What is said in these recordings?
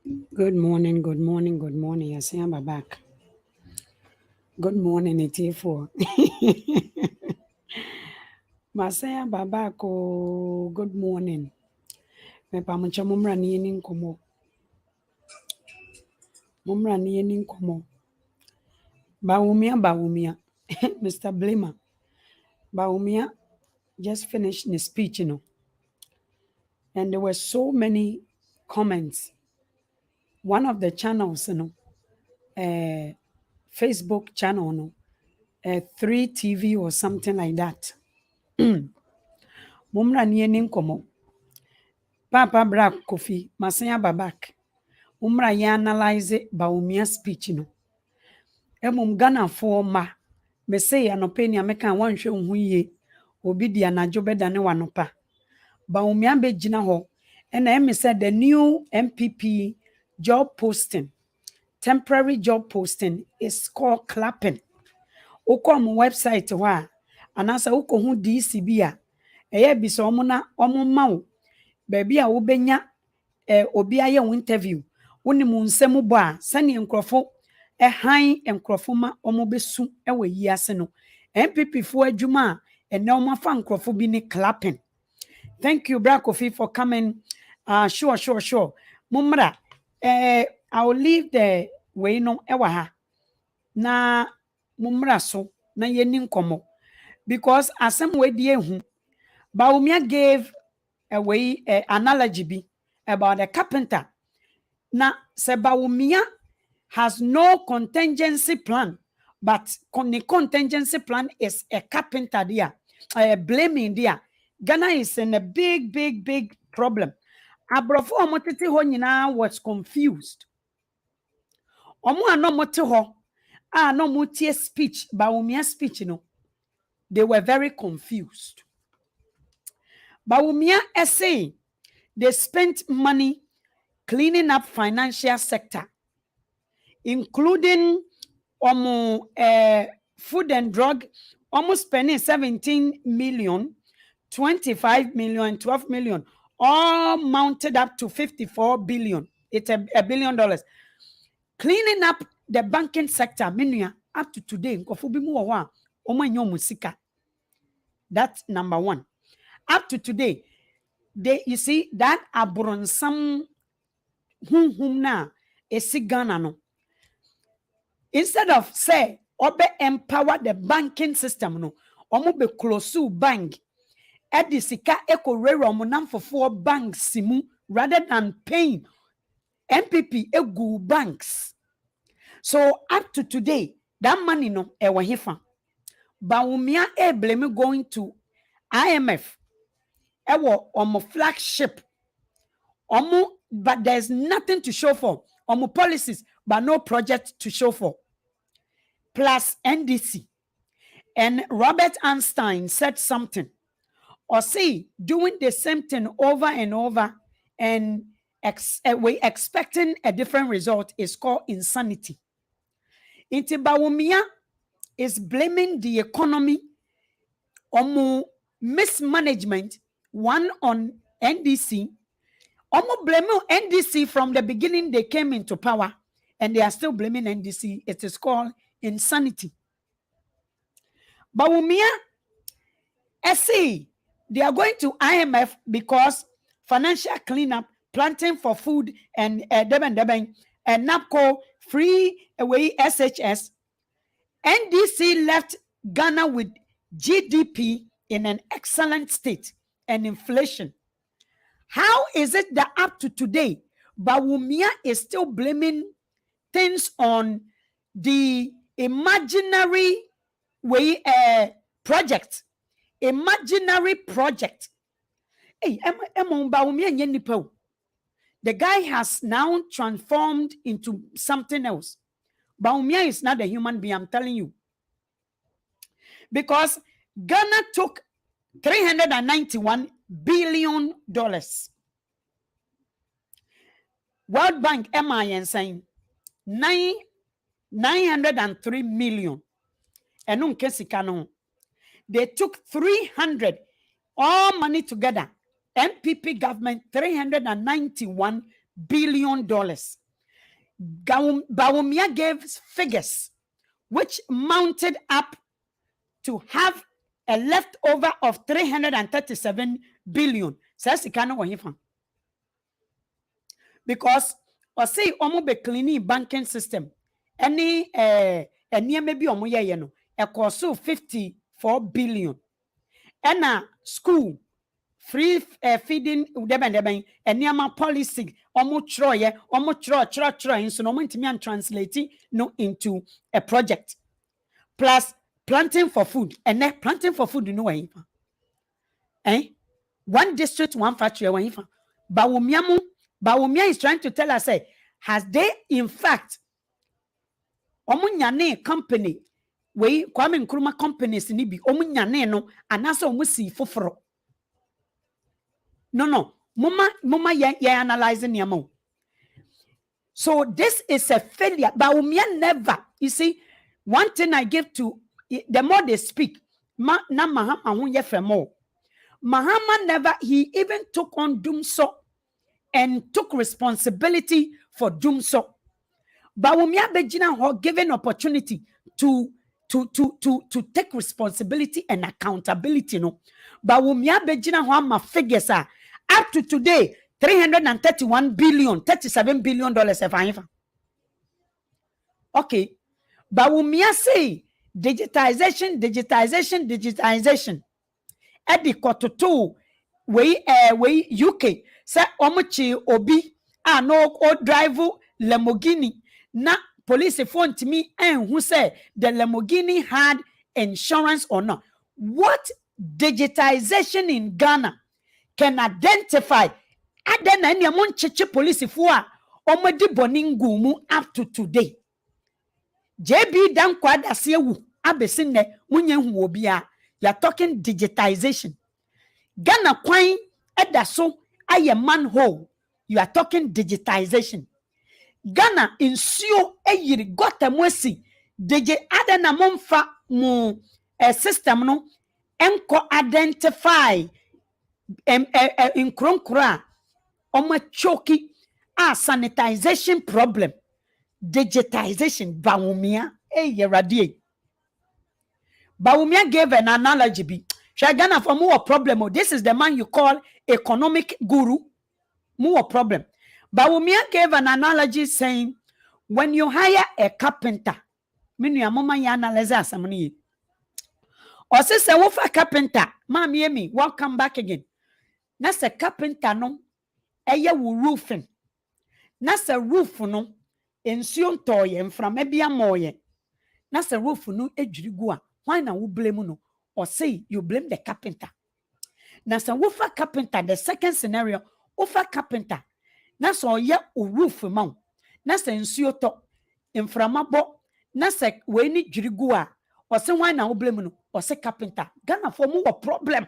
Good morning, good morning, good morning. Yes, I'm back. Good morning, it's here for. Masaya babako, good morning. Me pa muncha mumra ni yeni nkomo. Mumra ni yeni nkomo. Bawumia. Mr. Blima. Bawumia just finished his speech, And there were so many comments. One of the channels, Facebook channel, 3TV or something like that. Mumra ni yeni nkomo. Papa Bra Kofi, Masaya Babak. Umra ya analyze Bawumia speech no. Emum Ghana for ma. Me say anopeni ameka wanhwe hu ye. Obi di anajo beda ne wanopa. Bawumia be gina ho. And me said the new MPP job posting, temporary job posting is called clapping. Oko am website wa. Anasa uko hu DCB a. Eye bi so omo na omo ma wo. Baby a wo benya obi aye wo interview woni mu nsɛm bɔ a sɛne nkrɔfo han nkrɔfo ma ɔmo besu wɔ yi ase no MPP fo adwuma a ɛnɛ ɔmo afa nkrɔfo bi ne clapping. Thank you Bra Kofi for coming. Sure. Mumra I will leave the way no ɛwɔ ha na mumra so na yɛni nkɔmɔ because asɛm we die hu Bawumia gave away analogy bi about a carpenter. Now, Bawumia has no contingency plan, but the contingency plan is a carpenter there, blaming there. Ghana is in a big problem. Abrofo omotete ho nyina was confused. Omo anomote ho, no mutie speech, Bawumia speech, they were very confused. Bawumia essay, they spent money cleaning up financial sector, including food and drug, almost spending 17 million, 25 million, 12 million, all mounted up to 54 billion. It's $1 billion. Cleaning up the banking sector, up to today, that's number one. Up to today, you see that abronsam na Ghana no. Instead of say obe empower the banking system no, omo be close bank. Edisika eko rero omo for banks simu rather than paying MPP egu banks. So up to today, that money no ewa hifa. Bawumia blame going to IMF. Ewo omo flagship. But there's nothing to show for. Omo policies, but no project to show for. Plus NDC. And Robert Einstein said something. Or see, doing the same thing over and over and we expecting a different result is called insanity. Bawumia is blaming the economy on mismanagement, one on NDC. Blaming NDC from the beginning they came into power and they are still blaming NDC. It is called insanity. Bawumia, they are going to IMF because financial cleanup, planting for food and deben and NAPCO free away SHS. NDC left Ghana with GDP in an excellent state and inflation. How is it that up to today, Bawumia is still blaming things on the imaginary way project? Imaginary project. Hey, the guy has now transformed into something else. Bawumia is not a human being, I'm telling you. Because Ghana took $391 billion. World Bank MIN saying 903 million. And they took 300, all money together. MPP government 391 billion. Bawumia gave figures which mounted up to have a leftover of 337 billion. Says because or say omo be cleaning banking system. Any maybe omo ye no a cost 54 billion. And school free feeding udeben and policy omo troye omo tro so no ntimi translate no into a project plus planting for food and then planting for food no way one district one factory one Bawumia is trying to tell us say has they in fact omo nyane company we Kwame Nkrumah companies ni bi omo nyane no anasa omo si foforo. No. Mama ya analyzing yamo. So this is a failure. Bawumia never. You see, one thing I give to the more they speak, Mahama never. He even took on Dumso and took responsibility for Dumso. Bawumia Bejina ho given opportunity to take responsibility and accountability. No, Bawumia Bejina ho ma figures are. Up to today, 331 billion, $37 billion. Okay. Bawumia say digitization. Edi kototo we UK say omuchi obi no drive Lamborghini na police phone to me and who said the Lamborghini had insurance or not. What digitization in Ghana can identify adena any amon cheche police for omedi boningu mu up to today. JB dan kwada sewu abesin ne munye hu obia. You are talking digitization. Ghana kwan edaso aye manhole. You are talking digitization. Ghana insuo eyiri gota mwesi adena momfa mu system no enko identify in kronkra oma choki sanitization problem digitization Bawumia radie. Bawumia gave an analogy bi Ghana for more problem. This is the man you call economic guru. More problem. Bawumia gave an analogy saying when you hire a carpenter minu ya mama ya analyze asamni or say wofa carpenter mama yemi welcome back again. Na se carpenter no eye wo roofing. Na se roof no ensuo ntoye mframa bia moye. Na se roof no ejirigu a why na wo blame no or say you blame the carpenter. Na se wofa carpenter the second scenario wofa carpenter na so ye o roof ma na se ensuo to mframa bo na se we ni jirigu a or say why na wo blame no or say carpenter. Ghana for mo problem.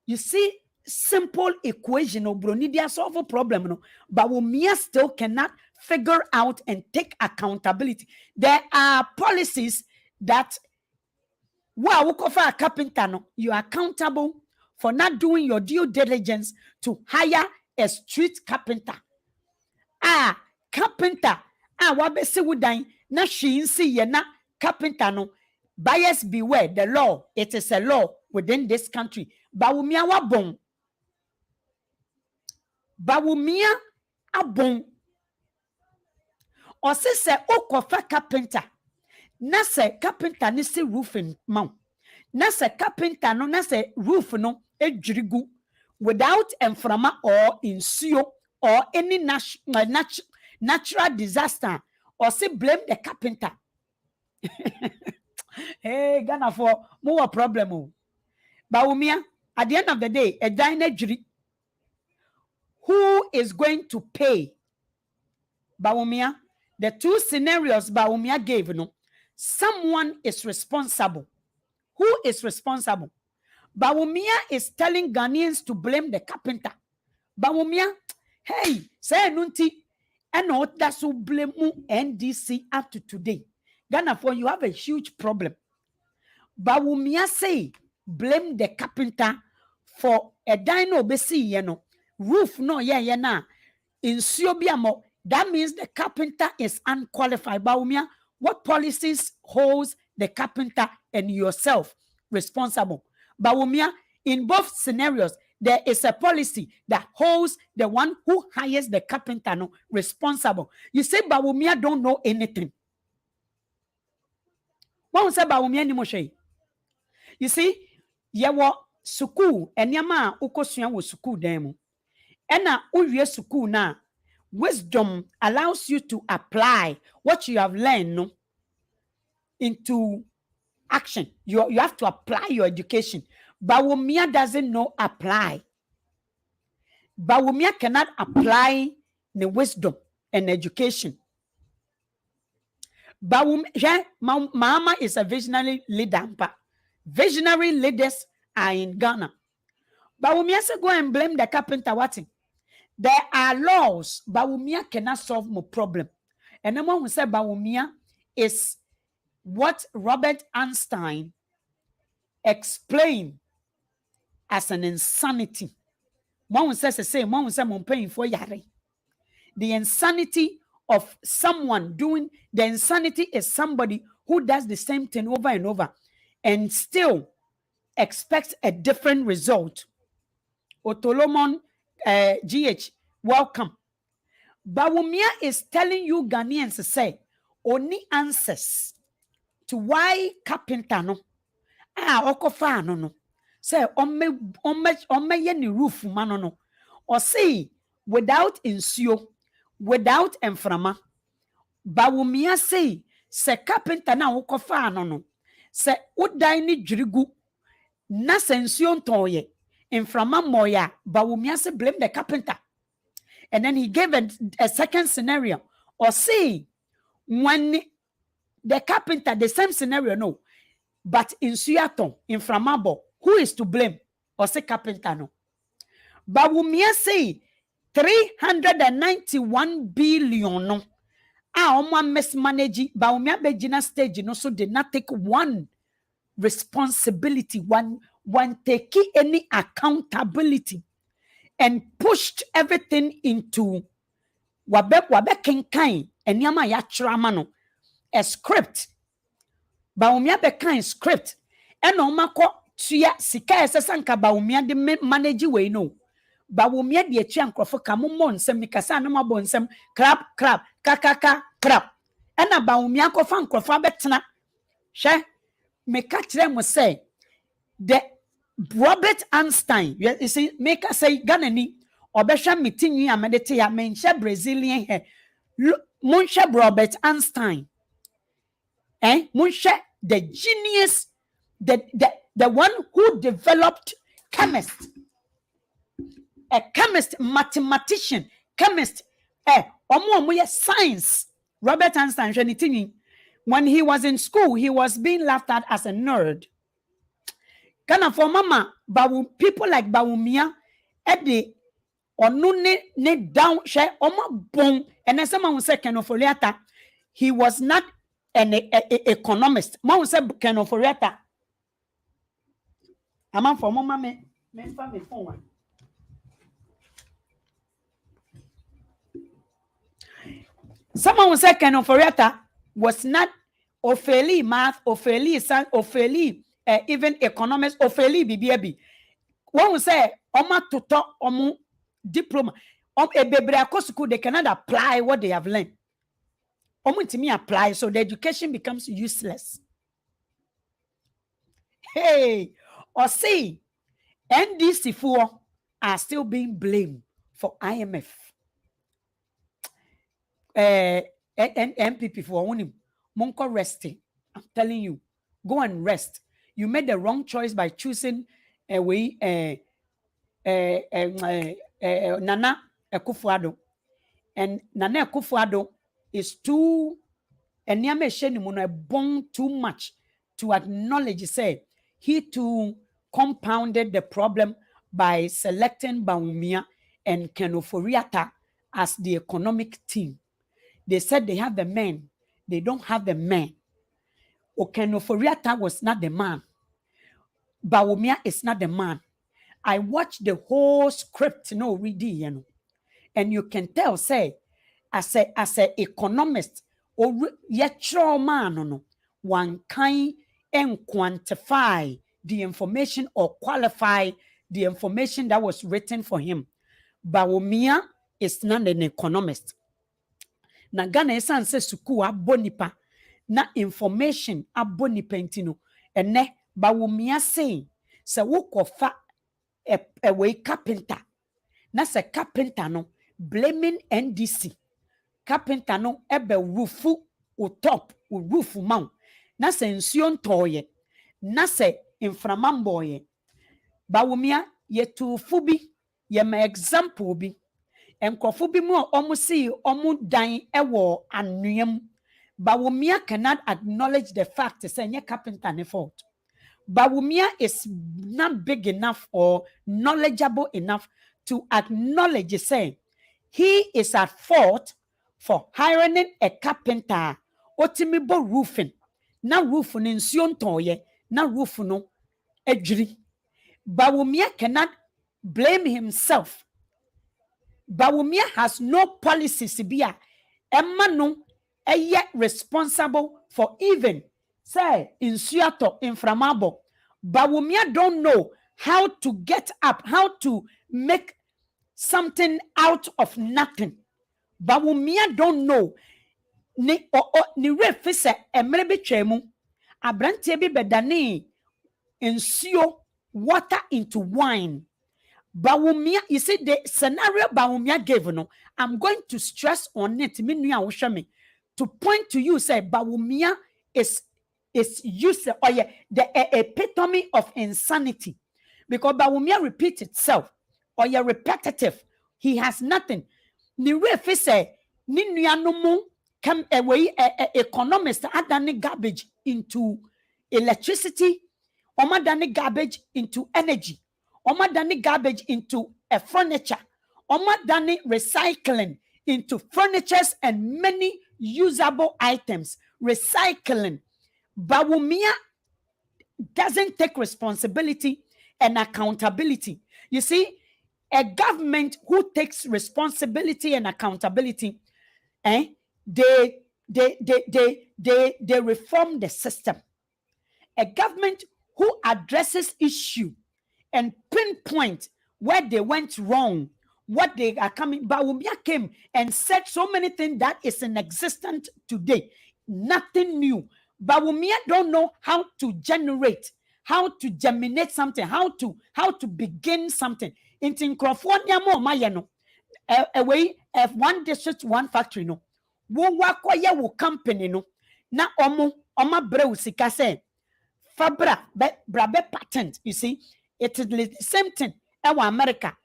You see, simple equation of Bronidia solve a problem, no, but Bawumia still cannot figure out and take accountability. There are policies that for a carpenter, no, you are accountable for not doing your due diligence to hire a street carpenter. Carpenter, wabese wudain na shinsi ye na carpenter no. Buyers beware, the law, it is a law within this country. Bawumia wabon. Bawumia abon. Or se okofa carpenter. Na se carpenter ni se roofing mount. Na se carpenter no na se roof no ejirigu without enframa or insio or any natural disaster or say blame the carpenter. Hey, Ghana for more problem. Bawumia, at the end of the day, a diner jury. Who is going to pay? Bawumia, the two scenarios Bawumia gave, someone is responsible. Who is responsible? Bawumia is telling Ghanaians to blame the carpenter. Bawumia, hey, say nunti, and not that's who blame NDC up to today. Ghana for you have a huge problem. Bawumia say blame the carpenter for a dino besi roof no yeah na insuo bi amo, that means the carpenter is unqualified. Bawumia, what policies holds the carpenter and yourself responsible? Bawumia, in both scenarios, there is a policy that holds the one who hires the carpenter no responsible. You say Bawumia don't know anything. What say Bawumia ni moshe? You see, yewo suku enyama ukosua wo suku demo. Ena uwie suku na wisdom allows you to apply what you have learned no, into action. You have to apply your education. Bawumia doesn't know apply. Bawumia cannot apply the wisdom and education. Mama is a visionary leader. Visionary leaders are in Ghana. Bawumia say go and blame the carpenter. What? There are laws. Bawumia cannot solve my problem. And the one who said Bawumia is what Robert Einstein explained as an insanity. One says the same, one says I'm paying for yare. The insanity of someone doing, the insanity is somebody who does the same thing over and over and still expects a different result. Otolomon GH, welcome. Bawumia is telling you Ghanaians to say, only answers to why carpenter no, okofa no, say, ome ye ni roof mano no, or say, without insuo, without enframa, Bawumia say, se carpenter na okofa no, se udai ni jirigu, na sensuo ntoye, enframa moya, Bawumia say blame the carpenter. And then he gave a second scenario. Or say, when the carpenter, the same scenario, no. But in Suyaton, in Framabo, who is to blame? Or say carpenter, no. Bawumia say 391 billion, no. Mismanage. Bawumia Bejina stage, no, so did not take one responsibility, one take any accountability. And pushed everything into wabe kenkai enyama ya tramano a script. Bawumia bekan script. Eno mako tuya sika esesanka Bawumia de manage we no. Bawumia de echi ankrofo kamumo nsem nikasa no mabo nsem crap crap. Ena Bawumia ko fa ankrofo abetena. Hwe me ka kire mo say the Robert Einstein, you see, make us say Ganani, or Besha meeting you, Meditea, Mencha Brazilian hair. Muncha Robert Einstein. Muncha, the genius, the one who developed chemist, a chemist, mathematician, chemist, science. Robert Einstein, when he was in school, he was being laughed at as a nerd. Kana for mama, people like Bawumia, Eddie, or no ne down share, boom, and then someone said Kenoforiata, he was not an economist. Mom said Kenoforiata. A man for mama, me phone. Someone said Kenoforiata was not Ophélie math, Ophélie son, Ophélie. Even economists of BBB. One will say, Oma tuto omu diploma. They cannot apply what they have learned. Omu to me apply, so the education becomes useless. Hey, or see, NDC are still being blamed for IMF. MPP for only Monko resting. I'm telling you, go and rest. You made the wrong choice by choosing Nana Akufo-Addo. And Nana Akufo-Addo is too too much to acknowledge, say, he too compounded the problem by selecting Bawumia and Kenoforiata as the economic team. They said they have the men. They don't have the men. Kenoforiata was not the man. Bawumia is not the man. I watched the whole script, no reading, you know, and you can tell, say, as a economist, or yet man, no, one kind and quantify the information or qualify the information that was written for him. Bawumia is not an economist. Na Ghana esan se suku abɔ nipa na information abɔ nipa nti no ene Bawumia say se wokɔfa wei carpenter na se carpenter no blaming NDC carpenter no ebe rufu o top o roof mount na se nsuo ntɔɔyɛ na se inframa mbɔɔyɛ Bawumia yetufu bi ye ma example bi nkrɔfo bi mu a ɔmo si ɔmo dan ɛwɔ anuam Bawumia cannot acknowledge the fact say nye carpenter ne fault. Bawumia is not big enough or knowledgeable enough to acknowledge say he is at fault for hiring a carpenter otimibo roofing na roof no nsuo ntɔɔyɛ na roof no adwiri. Bawumia cannot blame himself. Bawumia has no policies bia emma no eye responsible for even say insuato inframabo. Bawumia don't know how to get up, how to make something out of nothing. Bawumia don't know ni refise emre bi twemu abrantie bi bedane insuo water into wine. Bawumia, you see the scenario Bawumia gave, no, I'm going to stress on it to point to you, say Bawumia is used or the epitome of insanity. Because Bawumia repeats itself or you're repetitive. He has nothing. Ni refi say ni nuanumu come away economist adani garbage into electricity, or madani garbage into energy. Oma dani garbage into a furniture. Oma dani recycling into furnitures and many usable items. Recycling. Bawumia doesn't take responsibility and accountability. You see, a government who takes responsibility and accountability, they reform the system. A government who addresses issue and pinpoint where they went wrong, what they are coming. Bawumia came and said so many things that is in existence today. Nothing new. Bawumia don't know how to generate, how to germinate something, how to begin something. In California, away one district, one factory, no. Wo wakoye wo company no. Na oma brew sikase. Fabra brabe patent, you see. It is the same thing. Ewa America.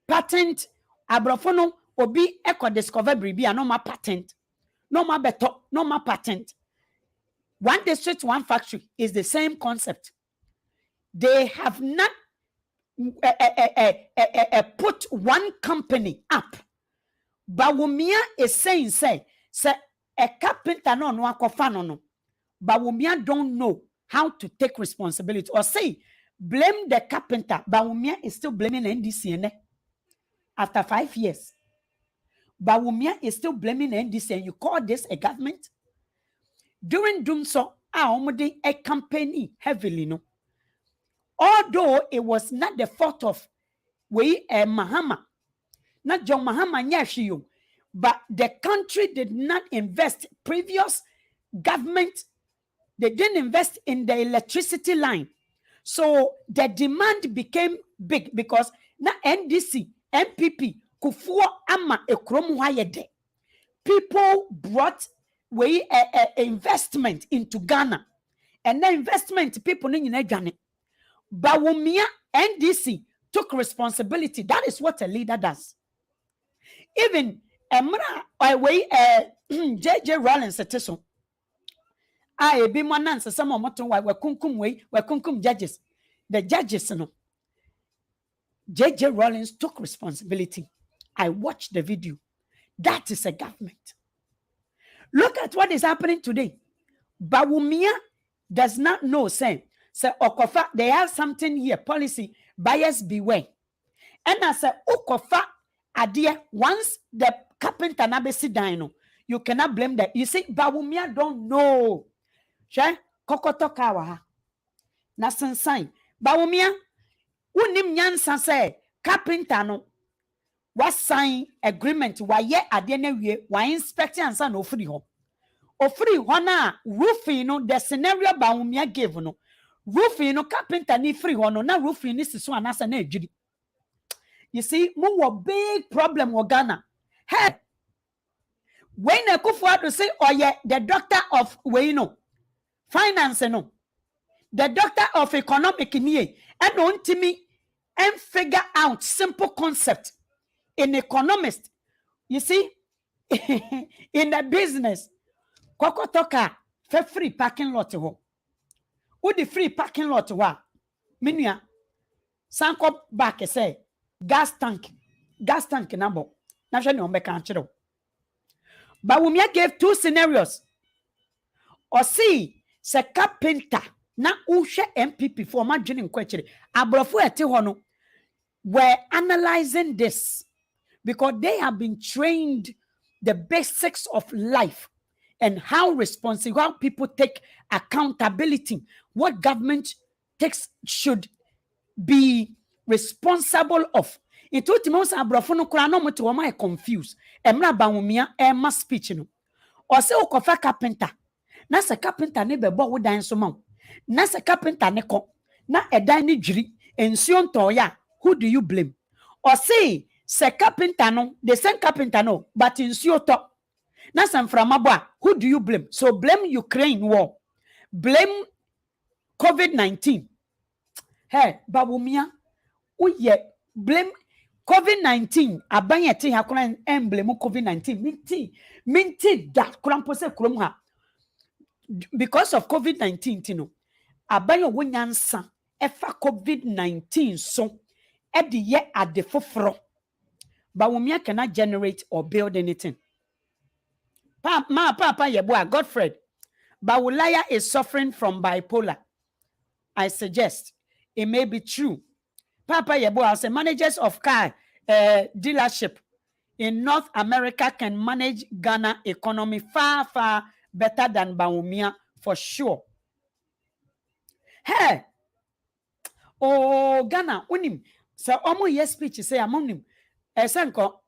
Patent. Abrofono obi eko discover bribi no ma patent. No ma beto. No ma patent. One district, one factory is the same concept. They have not put one company up. Bawumia is saying, say a carpenter no akofano no. Bawumia don't know how to take responsibility or say blame the carpenter. Bawumia is still blaming NDC after 5 years. Bawumia is still blaming NDC, and you call this a government? During Dumso, a company heavily, no. Although it was not the fault of Mahama, not John Mahama Nyashiyo, but the country did not invest. Previous government, they didn't invest in the electricity line. So the demand became big because na NDC, MPP, kufuo ama ekrom wayede. People brought investment into Ghana. And the investment people in Ghana. Bawumia, NDC took responsibility. That is what a leader does. Even JJ Rollins etiso. I be manansa some moto we kunkum judges. The judges no. JJ Rollins took responsibility. I watched the video. That is a government. Look at what is happening today. Bawumia does not know, say Okofa, they have something here, policy. buyers beware. And as a ukofa idea, once the carpenter na be sit down, you cannot blame that. You see, Bawumia don't know. Sure, kokoto kawa na sensan. Bawumia, unim nyansa say carpenter no was sign agreement wa ye ade na wie wa inspect ansa na ofri ho. Ofri ho na roofing no the scenario Bawumia gave no. Roofing no carpenter ni free ho no na roofing ni siso anasa na ejiri. You see, more big problem with Ghana. Hey, when a kufu to say, oh yeah, the doctor of finance no, the doctor of economic nie, and on to me and figure out simple concept in economist. You see, in the business, kokotoka for free parking lot ho. Who the free parking lot wa? Minya, sanko back say. Gas tank number. National Bawumia gave 2 scenarios. Or see, se carpenter na ushe MPP for my joining question. Abrofu eti hono were analyzing this because they have been trained the basics of life and how responsible, how people take accountability, what government takes should be responsible of. It would most abrafo no kura no moto wo mai confused. Emra Bawumia ma speech no. O se okofa carpenter. Na se carpenter ne bebo wo dan so ma. Na se carpenter ne ko. Na edan ne dwiri. Ensuo nto ya. Who do you blame? O se carpenter no, the same carpenter no, but ensuo to. Na se mframa bo a, who do you blame? So blame Ukraine war. Blame COVID-19. Hey, Bawumia, uye blame COVID-19. Abanyeti hakuna emblem COVID-19. Minti that kurampose kurumha. Because of COVID-19, you know, abayo wunyansa efa COVID-19 so edi ye ade foforo. Bawumia cannot generate or build anything. Papa yeboa Godfred. Bawulaya is suffering from bipolar. I suggest it may be true. Papa Yeboah say managers of car dealership in North America can manage Ghana economy far better than Bawumia for sure. Hey, oh Ghana, unim. So omo yes speech say amonim. Senko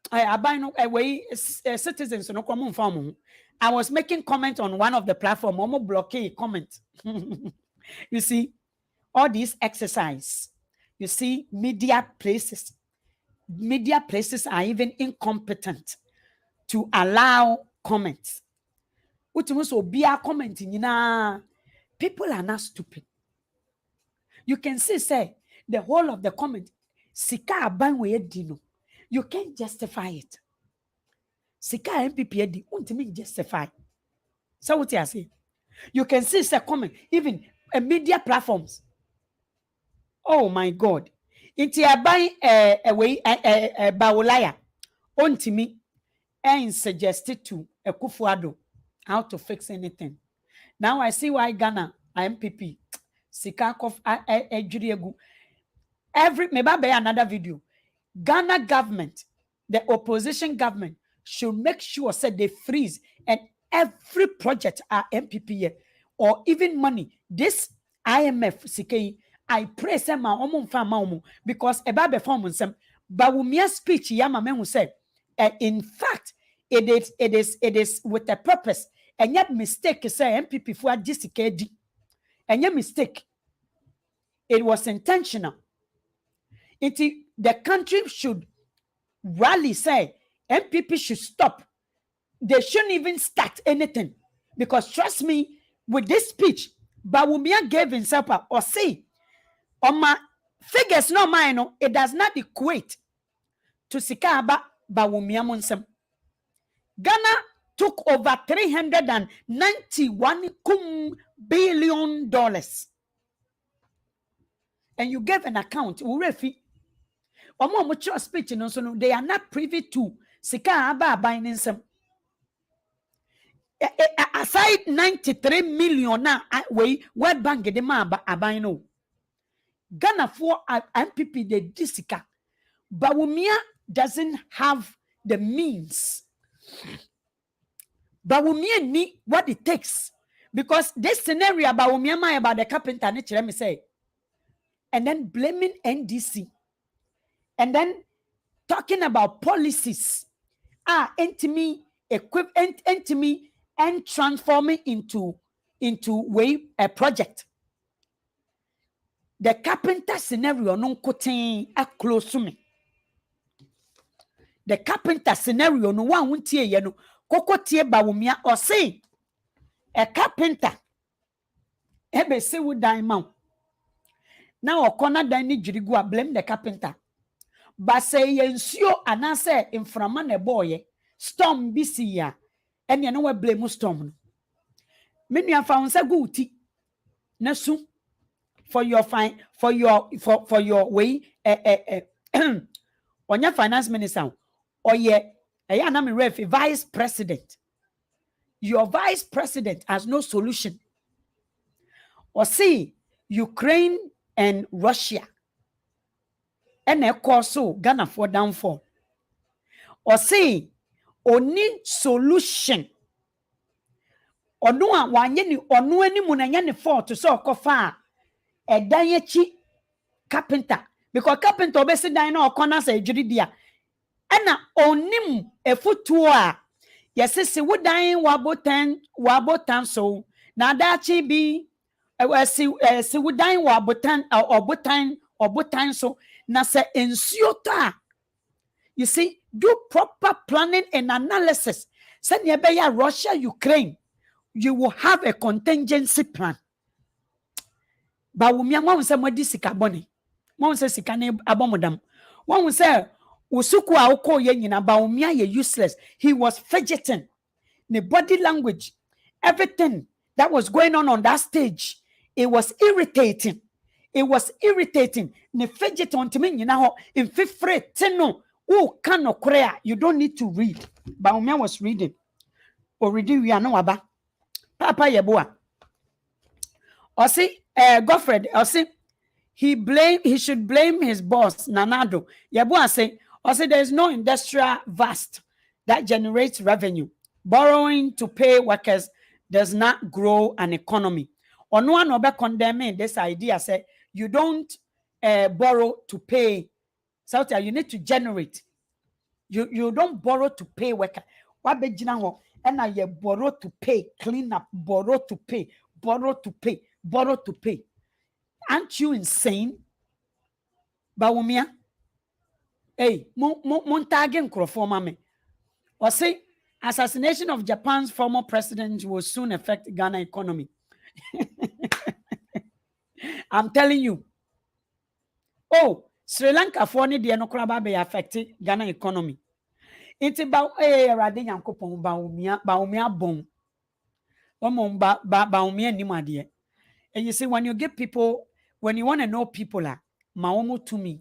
abino away citizens no come from. I was making comment on one of the platform. Omo blockade comment. You see, all these exercise. You see, media places are even incompetent to allow comments. People are not stupid. You can see, say, the whole of the comment, you can't justify it. Sika MPP ultimately justify. So what you say? You can see, say, comment, even media platforms. Oh my God. Inti abai Bawulaya ontimi and suggested to Ekufuado how to fix anything. Now I see why Ghana MPP Sikakov ejuriegu. Maybe another video. Ghana government, the opposition government should make sure say they freeze and every project are MPP or even money. This IMF CKE, I pray some because about the form some Bawumia speech yama men said in fact it is with a purpose and yet mistake say MPP for GCKD and yet mistake it was intentional. The country should rally say MPP should stop. They shouldn't even start anything because trust me with this speech Bawumia gave himself up or say on my figures, no mine, it does not equate to Sikaba Bawumia Monsem. Ghana took over $391 billion. And you gave an account, Urefi. Or more mature speech, so they are not privy to Sikaba buying some. Aside 93 million now, World Bank, the man, Ghana for MPP the disika. Bawumia doesn't have the means. Bawumia need what it takes. Because this scenario Bawumia about the carpenter, let me say, and then blaming NDC, and then talking about policies, me and transforming into a project. The carpenter scenario no kotin a close to me. The carpenter scenario no one won't tie ye no koko tie Bawumia or say a carpenter ebe se wo dan ma. Now okona dan ni jirigu a blame the carpenter. But say ye nsuo anase inframa na boye storm bisi ya ene no we blame storm no. Me nua fa won se go uti na su for your way on your finance minister or vice president. Your vice president has no solution. Or see Ukraine and Russia and a cause so Ghana for downfall. Or see only solution. Or no one or no any munanyani for to so kofa a dayechi carpenter because carpenter obesi dan na okona sa ejuri dia ana onim efutua yesi si wodan wabotan so na dachi bi si wodan wabotan so na se ensuota. You see, do proper planning and analysis. Send ya Russia, Ukraine, you will have a contingency plan. Bawumia one say mo disika boni. One say sika ne abomodam. One say usuku a okọ ye nyina Bawumia ye useless. He was fidgeting. The body language, everything that was going on that stage, it was irritating. It was irritating. Ne fidget on to me nyina ho in fifre teno. Oh, kano korea. You don't need to read. Bawumia was reading. Or reading we are no aba. Papa yeboa. Or see Godfred, or say he should blame his boss, Nanado. Yabua say, or say there is no industrial vast that generates revenue. Borrowing to pay workers does not grow an economy. Or no one over condemning this idea, say you don't borrow to pay. So you need to generate. You don't borrow to pay worker. What be jinango? And now you borrow to pay, clean up, borrow to pay, borrow to pay. Borrow to pay. Aren't you insane? Bawumia? Hey, Montagen Crofoma me. Or say, assassination of Japan's former president will soon affect Ghana economy. I'm telling you. Oh, Sri Lanka for any dianokraba be affecting Ghana economy. It's about Radin Yankopon Bawumia bon. Bawumia nimadie. And you see, when you get people, when you want to know people are Maomo to me,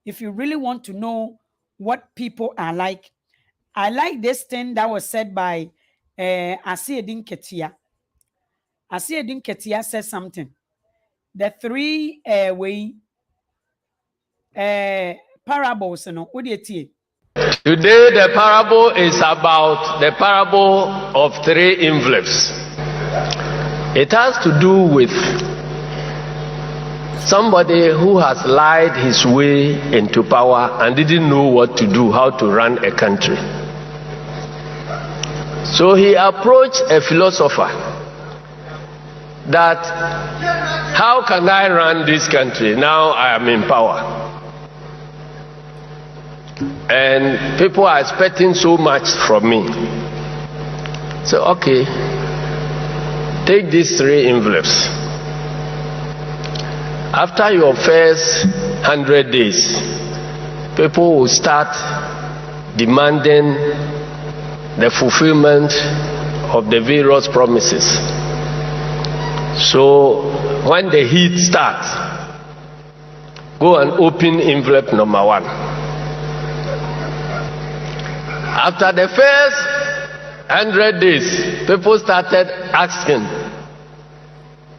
if you really want to know what people are like, I like this thing that was said by Asiedin Ketia. Asiedin Ketia said something. The three parables, you know, what do you think? Today, the parable is about the parable of three envelopes. It has to do with somebody who has lied his way into power and didn't know what to do, how to run a country. So he approached a philosopher that, how can I run this country now I am in power? And people are expecting so much from me. So, okay. Take these three envelopes. After your first 100 days, people will start demanding the fulfillment of the various promises. So when the heat starts, go and open envelope number 1. After the first 100 days, people started asking,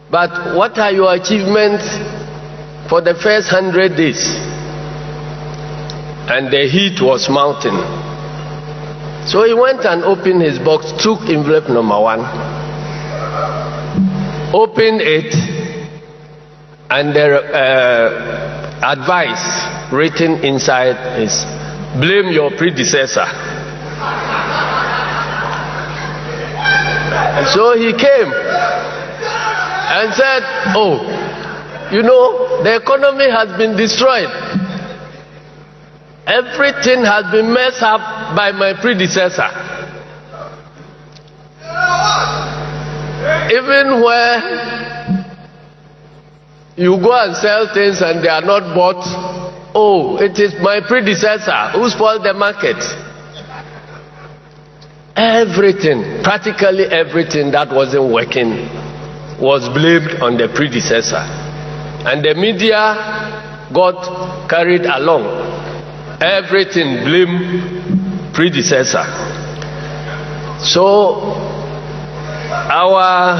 but what are your achievements for the first 100 days, and the heat was mounting. So he went and opened his box, took envelope number 1, opened it, and the advice written inside is, blame your predecessor. And so he came and said, oh, you know, the economy has been destroyed. Everything has been messed up by my predecessor. Even where you go and sell things and they are not bought, oh, it is my predecessor who spoiled the market. Everything, practically everything that wasn't working was blamed on the predecessor. And the media got carried along. Everything blamed predecessor. So our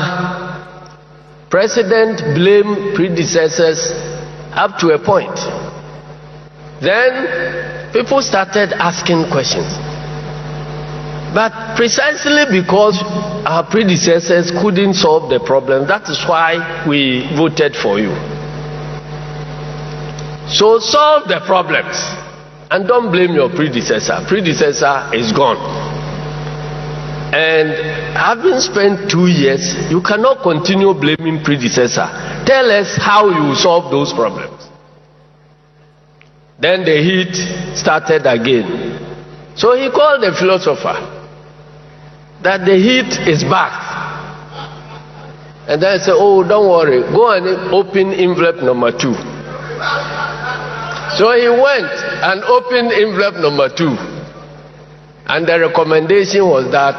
president blamed predecessors up to a point. Then people started asking questions. But precisely because our predecessors couldn't solve the problem, that is why we voted for you. So solve the problems and don't blame your predecessor. Predecessor is gone. And having spent 2 years, you cannot continue blaming predecessor. Tell us how you will solve those problems. Then the heat started again. So he called the philosopher that the heat is back. And then I said, oh, don't worry, go and open envelope number 2. So he went and opened envelope number 2. And the recommendation was that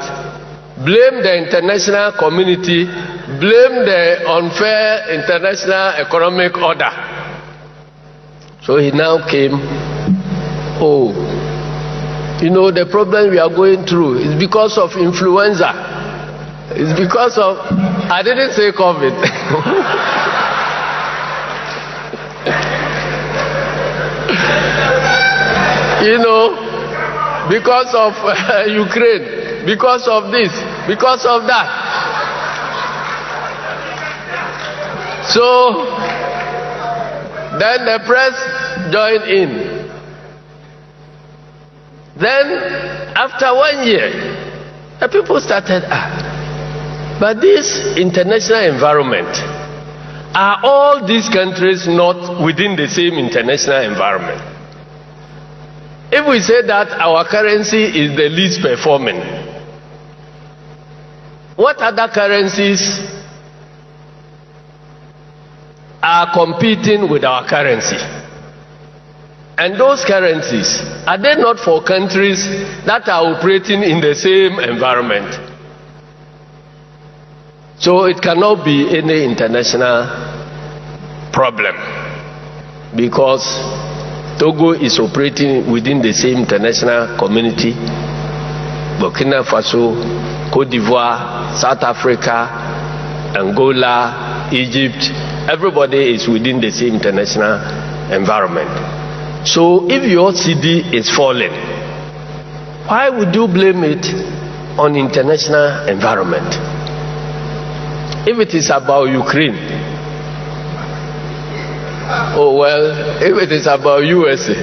blame the international community, blame the unfair international economic order. So he now came, oh, you know, the problem we are going through is because of influenza. It's because of, I didn't say COVID. You know, because of Ukraine, because of this, because of that. So then the press joined in. Then after 1 year, the people started, but this international environment, are all these countries not within the same international environment? If we say that our currency is the least performing, what other currencies are competing with our currency? And those currencies, are they not for countries that are operating in the same environment? So it cannot be any international problem, because Togo is operating within the same international community. Burkina Faso, Cote d'Ivoire, South Africa, Angola, Egypt, everybody is within the same international environment. So if your CD is falling, why would you blame it on international environment? If it is about Ukraine, oh well, if it is about USA,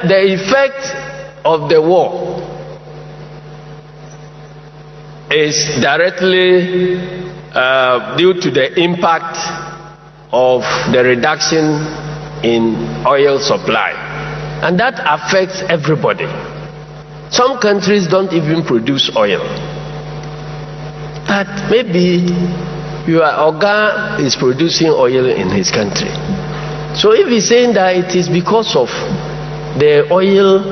the effect of the war is directly due to the impact of the reduction in oil supply, and that affects everybody. Some countries don't even produce oil, but maybe your Oga is producing oil in his country. So if he's saying that it is because of the oil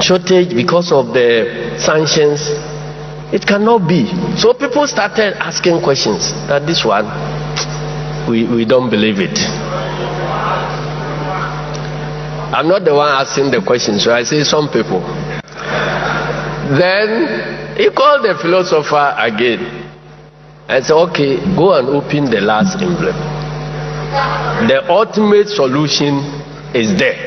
shortage, because of the sanctions, it cannot be. So people started asking questions that this one, we don't believe it. I'm not the one asking the questions, so I say some people. Then he called the philosopher again I said, okay, go and open the last envelope. The ultimate solution is there.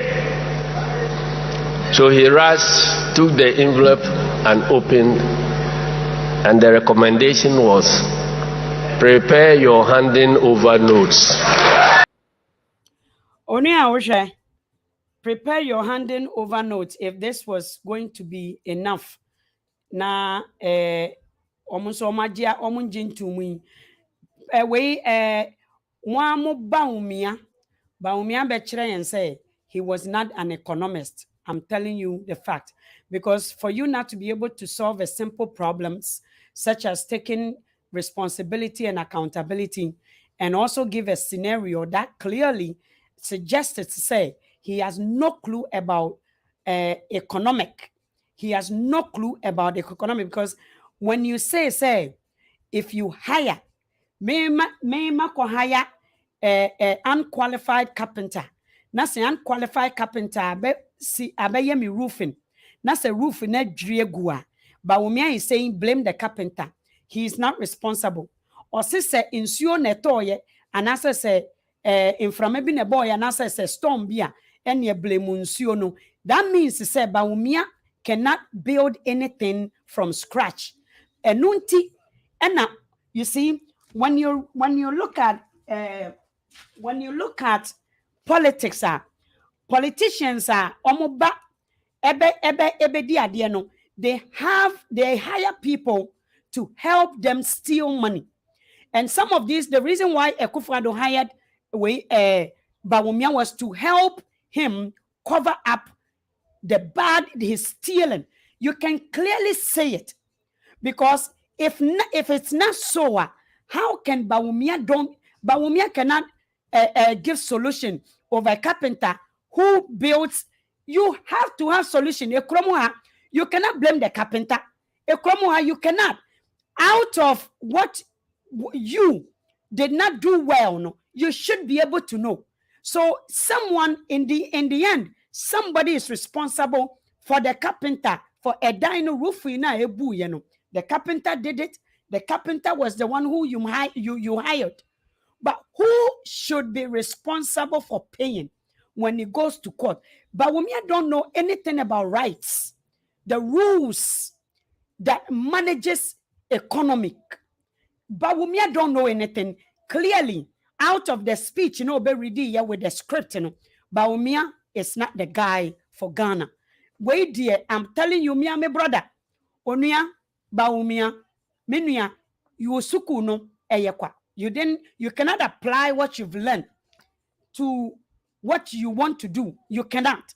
So he rushed, took the envelope and opened, and the recommendation was, prepare your handing over notes. Prepare your handing over notes if this was going to be enough. Na omunso magia omunjintumi we wamu Bawumia bechire yen say he was not an economist. I'm telling you the fact, because for you not to be able to solve a simple problems such as taking responsibility and accountability, and also give a scenario that clearly suggested to say he has no clue about economic. He has no clue about economic, because when you say if you hire me ko hire unqualified carpenter, na say unqualified carpenter abeye me roofing, na say roofing na driegua. Bawumia is saying blame the carpenter. He is not responsible. Or say insuo netoye and as say inframe bi ne boy and as say storm bia and ye blame insuo no. That means say Bawumia cannot build anything from scratch. Enunti ena, you see, when you look at politics, politicians are omoba ebe di ade no, they hire people to help them steal money. And some of these, the reason why Akufo-Addo hired Bawumia was to help him cover up the bad he's stealing. You can clearly say it, because if it's not so, how can Bawumia cannot give solution over a carpenter who builds? You have to have solution. You cannot blame the carpenter. You cannot. Out of what you did not do well, no, you should be able to know. So someone in the end, somebody is responsible for the carpenter for a dino roof in a ebu, you know. The carpenter did it. The carpenter was the one who you hired. But who should be responsible for paying when it goes to court? Bawumia don't know anything about rights, the rules that manages economic. Bawumia don't know anything. Clearly, out of the speech, you know, be ready here with the script, you know, Bawumia is not the guy for Ghana. Wait, dear, I'm telling you, me and my brother, Onia, Bawumia, Minia, you suku no eyekwa. You cannot apply what you've learned to what you want to do. You cannot.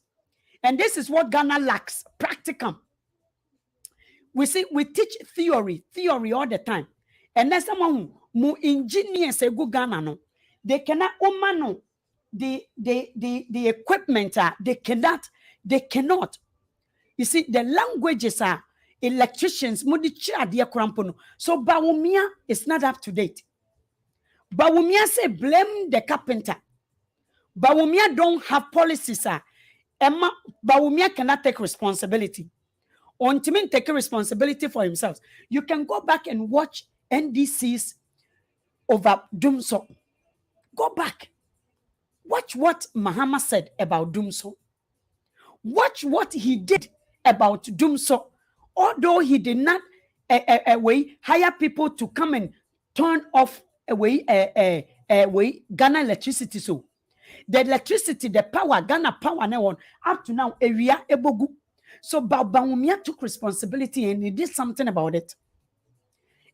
And this is what Ghana lacks, practicum. We teach theory all the time. And there's someone who engineers a good Ghana no. They cannot omano the equipment they cannot. You see, the languages are electricians, so Bawumia is not up to date. Bawumia say blame the carpenter. Bawumia don't have policies. Bawumia cannot take responsibility. Until take responsibility for himself. You can go back and watch NDCs over Dumso. Go back. Watch what Mahama said about Dumso. Watch what he did about Dumso. Although he did not hire people to come and turn off Ghana electricity. So the electricity, the power, Ghana power now on up to now area ebogu. So Bawumia took responsibility and he did something about it.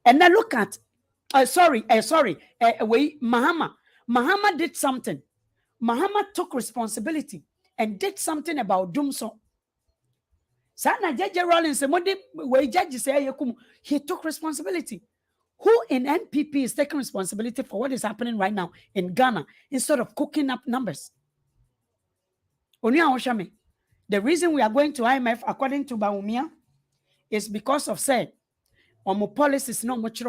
And now look at Mahama did something. Mahama took responsibility and did something about Dumso. Sana Jeje Rollins, he took responsibility. Who in NPP is taking responsibility for what is happening right now in Ghana instead of cooking up numbers? The reason we are going to IMF, according to Bawumia, is because of policies no much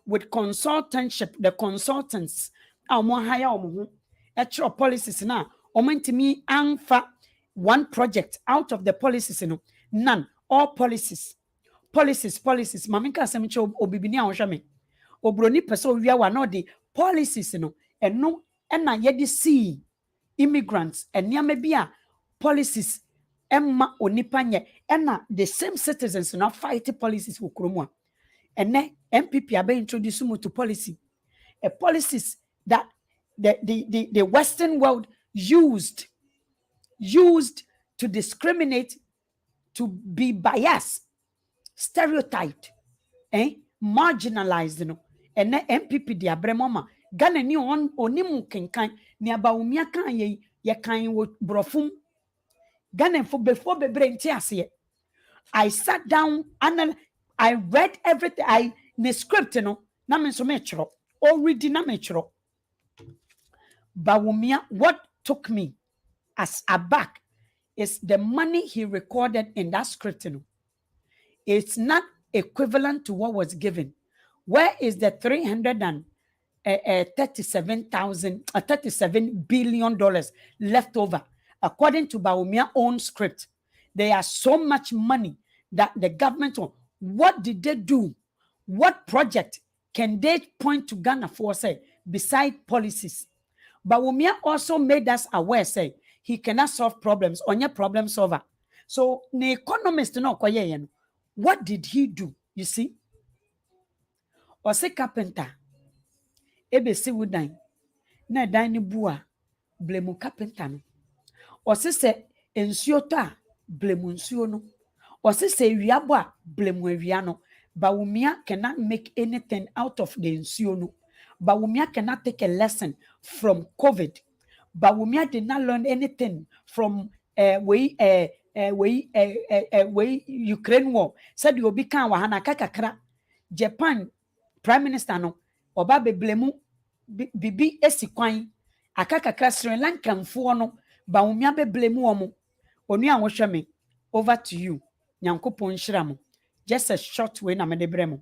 with consultantship, the consultants hire policies now me anfa one project out of the policies none, all policies maminka asemicho obibini a obroni pese owia wa no de policies no eno na ye de see immigrants eniame bi a policies emma onipa nye na the same citizens no fight policies wo kromu a ene MPP abe introduce mu to policy a policies that the Western world used to discriminate, to be biased, stereotyped, marginalized, and MPP di abremoma Ghana ni onimu kenkan ni Bawumia kan ye kan wo brofum Ghana for before bebre nti ase. I sat down and I read everything. I the script na me so me chro already na me chro. Bawumia, what took me as aback is the money he recorded in that script. It's not equivalent to what was given. Where is the $37 billion left over? According to Bawumia's own script, there are so much money that the government, what did they do? What project can they point to Ghana for, say, beside policies? Bawumia also made us aware, say, he cannot solve problems, only problem solver. So, the economist, no, what did he do? You see? Or say carpenter, ebe si wudan, na dan ni bua, blame carpenter no. Or say ensuo ta, blame nsuo no. Or say wiabo a, blame wia no. Bawumia cannot make anything out of the ensuo no. Bawumia cannot take a lesson from COVID. Bawumia did not learn anything from Ukraine war. Said you be kan wahana kakakra. Japan Prime Minister no oba beblemu bibi esikwan akakakra Sri Lanka mfo no Bawumia beblemu omo. Onu a wo hwe me over to you. Nyankopon hyira mo. Just a short way na me de bremo.